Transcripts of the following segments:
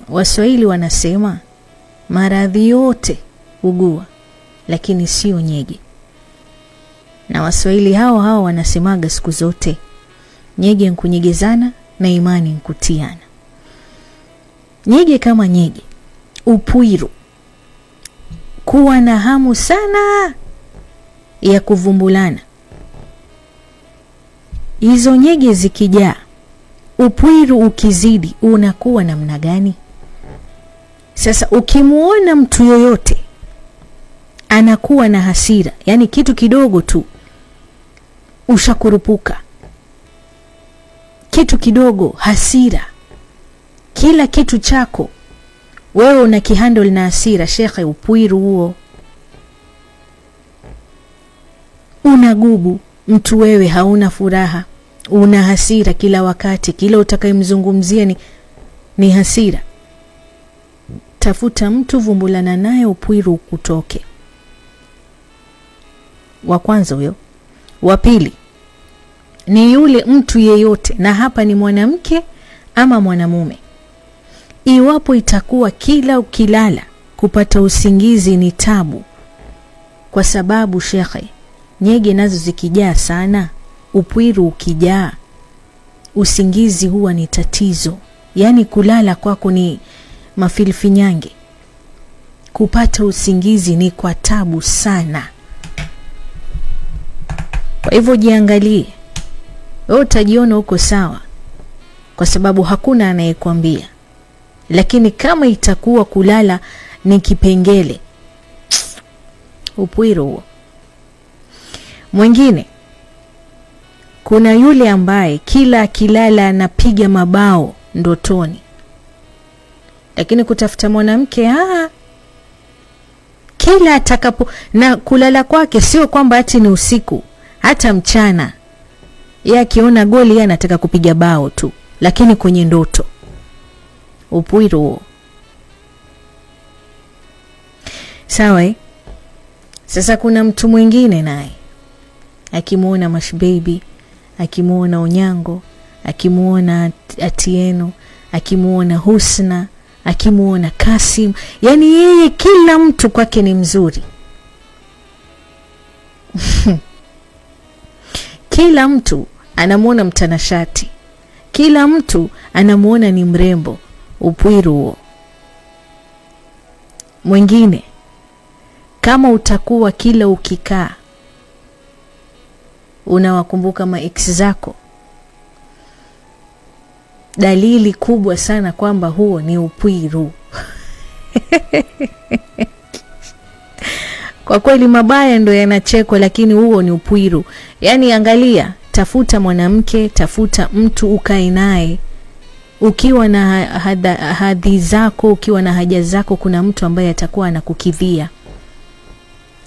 Waswahili wanasema maradhi yote ugua, lakini sio nyege. Na Waswahili hao wanasemaga siku zote, nyege nkunyegezana na imani nkutiana. Nyege kama nyege, upwiru, kuwa na hamu sana ya kuvumbulana. Hizo nyege zikijaa, upwiru ukizidi, unakuwa namna gani? Sasa ukimuona mtu yoyote anakuwa na hasira, yani kitu kidogo tu ushakurupuka, kitu kidogo hasira, kila kitu chako wewe una kihandle na hasira, shekhe, upwiru huo. Unagubu mtu, wewe hauna furaha, una hasira kila wakati, kila utakayemzungumzia ni hasira. Tafuta mtu, vumbulana naye, upwiru ukutoke. Wa kwanza huyo. Wa pili ni yule mtu yeyote, na hapa ni mwanamke ama mwanamume, iwapo itakuwa kila ukilala kupata usingizi ni tabu, kwa sababu shekhe, nyege nazo zikijaa sana, upwiru ukijaa, usingizi huwa ni tatizo. Yani kulala kwako ni mafilfinyange, kupata usingizi ni kwa tabu sana. Kwa hivyo jiangalie, wewe utajiona uko sawa, kwa sababu hakuna anayekwambia. Lakini kama itakuwa kulala ni kipengele, upwiru huo. Mwingine, kuna yule ambaye kila akilala anapiga mabao ndotoni, lakini kutafuta mwanamke kila atakapo, na kulala kwake sio kwamba ati ni usiku, hata mchana yeye akiona goli yeye anataka kupiga bao tu, lakini kwenye ndoto. Upwiru huo. Sawa. Sasa kuna mtu mwingine naye akimuona Mash Baby, akimuona Onyango, akimuona Atieno, akimuona Husna, akimuona Kasim, yani yeye kila mtu kwake ni mzuri. Kila mtu anamuona mtanashati, kila mtu anamuona ni mrembo. Upwiru huo. Mwingine, kama utakuwa kila ukikaa unawakumbuka ma-ex zako, dalili kubwa sana kwamba huo ni upwiru. Kwa kweli mabaya ndo yanachekwa, lakini huo ni upwiru. Yani angalia, tafuta mwanamke, tafuta mtu ukae naye, ukiwa na hadhi zako, ukiwa na haja zako, kuna mtu ambaye atakuwa anakukidhia.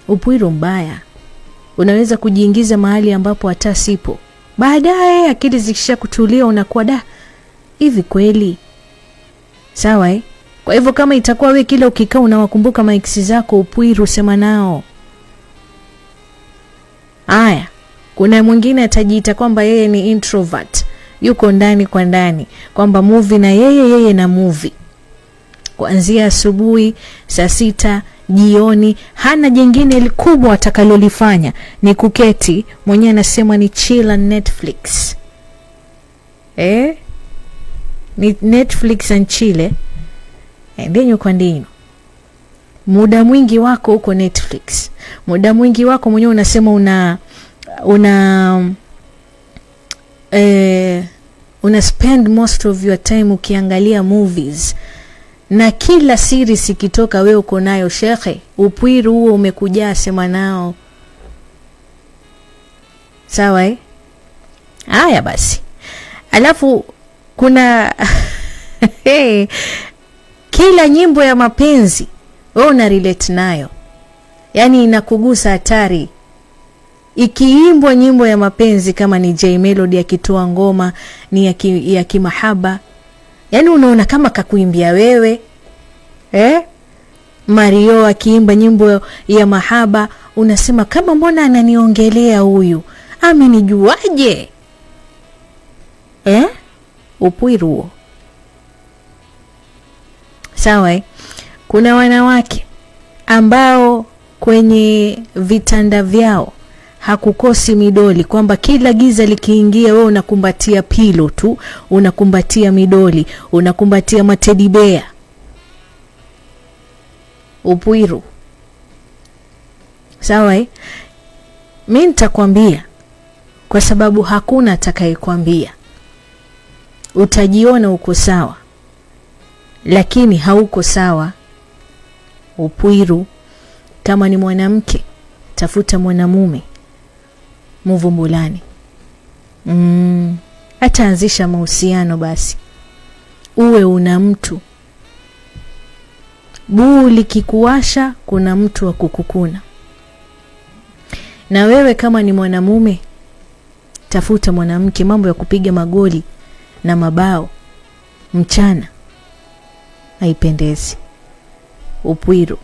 Upwiru mbaya. Unaweza kujiingiza mahali ambapo hata sipo. Baadaye akili zikisha kutulia unakuwa hivi kweli? Sawa. Kwa hivyo kama itakuwa wewe kila ukikaa unawakumbuka maiksi zako, upwiru, sema nao. Haya, kuna mwingine atajiita kwamba yeye ni introvert, yuko ndani kwa ndani, kwamba movie na yeye na movie. Kuanzia asubuhi saa 6 jioni, hana jingine kubwa atakalolifanya ni kuketi, mwenyewe anasema ni chill on Netflix. Ni Netflix and chill. Ndenyo kwa ndino. Muda mwingi wako uko Netflix. Muda mwingi wako mwenyewe unasema una spend most of your time ukiangalia movies. Na kila series ikitoka wewe uko nayo, shekhe. Upwiru huo umekujaa, sema nao. Sawa. Haya basi. Alafu kuna kila nyimbo ya mapenzi wewe una relate nayo, yani inakugusa hatari. Ikiimbwa nyimbo ya mapenzi, kama ni J Melody akitoa ngoma ni ya kimahaba, yani unaona kama kakuimbia wewe. Mario akiimba nyimbo ya mahaba, unasema kama mbona ananiongelea huyu, amenijuaje? Upwiru huo. Sawa Kuna wanawake ambao kwenye vitanda vyao hakukosi midoli, kwamba kila giza likiingia wewe unakumbatia pilo tu, unakumbatia midoli, unakumbatia matedibea. Upwiru. Sawa mimi nitakwambia kwa sababu hakuna atakayekwambia. Utajiona uko sawa lakini hauko sawa. Upwiru. Kama ni mwanamke, tafuta mwanamume muvumbulani. Ataanzisha mahusiano basi. Uwe una mtu. Buu likikuwasha kuna mtu wa kukukuna. Na wewe kama ni mwanamume, tafuta mwanamke. Mambo ya kupiga magoli na mabao mchana haipendezi. Upwiru.